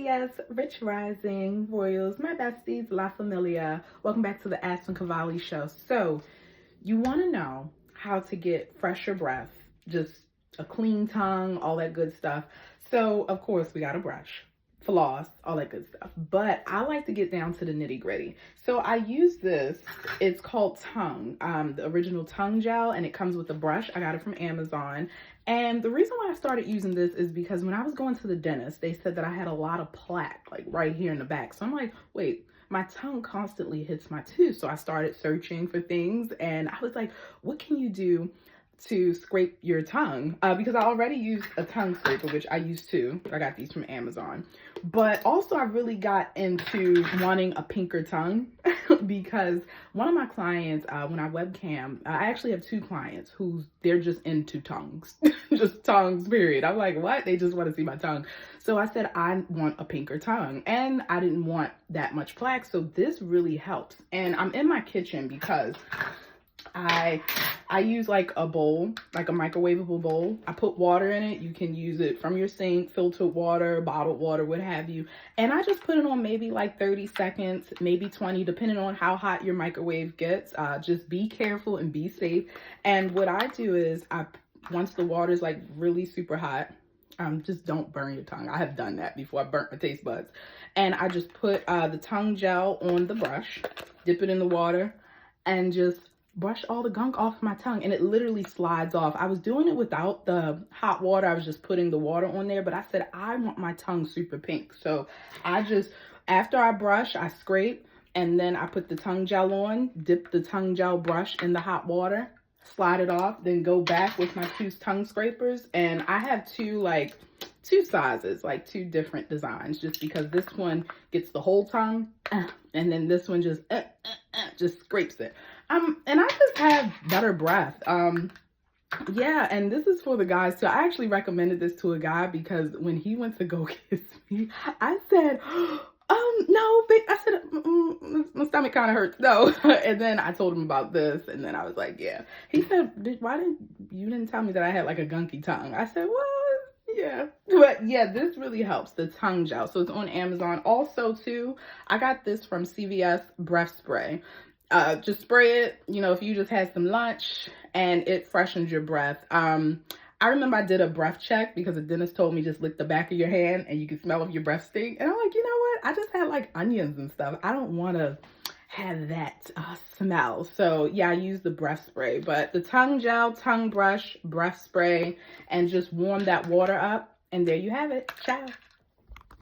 Yes, Rich Rising Royals, my besties, La Familia. Welcome back to the Aspen Cavalli Show. So, you want to know how to get fresher breath, just a clean tongue, all that good stuff. So, of course, we got a brush, floss, all that good stuff. But I like to get down to the nitty gritty. So I use this. It's called Tongue, the original tongue gel, and it comes with a brush. I got it from Amazon. And the reason why I started using this is because when I was going to the dentist, they said that I had a lot of plaque, like right here in the back. So I'm like, wait, my tongue constantly hits my tooth. So I started searching for things, and I was like, what can you do to scrape your tongue? Because I already used a tongue scraper, which I use too. I got these from Amazon. But also I really got into wanting a pinker tongue because one of my clients, when I webcam, I actually have two clients who they're just into tongues, just tongues, period. I'm like, what? They just want to see my tongue. So I said, I want a pinker tongue, and I didn't want that much plaque. So this really helps. And I'm in my kitchen because I use like a bowl, like a microwavable bowl. I put water in it. You can use it from your sink, filtered water, bottled water, what have you. And I just put it on maybe like 30 seconds, maybe 20, depending on how hot your microwave gets. Just be careful and be safe. And what I do is once the water is like really super hot, just don't burn your tongue. I have done that before. I burnt my taste buds. And I just put the tongue gel on the brush, dip it in the water, and just brush all the gunk off my tongue, and it literally slides off. I was doing it without the hot water. I was just putting the water on there, but I said I want my tongue super pink. So I just, after I brush, I scrape, and then I put the tongue gel on, dip the tongue gel brush in the hot water, slide it off, then go back with my two tongue scrapers. And I have two sizes, like two different designs, just because this one gets the whole tongue, and then this one just scrapes it. And I just have better breath. Yeah, and this is for the guys too. I actually recommended this to a guy because when he went to go kiss me, I said, no, I said, my stomach kind of hurts, no. And then I told him about this, and then I was like, yeah. He said, you didn't tell me that I had like a gunky tongue? I said, well, yeah. But yeah, this really helps, the tongue gel. So it's on Amazon. Also too, I got this from CVS Breath Spray. Just spray it, if you just had some lunch, and it freshens your breath. I remember I did a breath check because the dentist told me just lick the back of your hand and you can smell if your breath stink. And I'm like, you know what? I just had like onions and stuff. I don't want to have that smell. So yeah, I use the breath spray, but the tongue gel, tongue brush, breath spray, and just warm that water up. And there you have it. Ciao.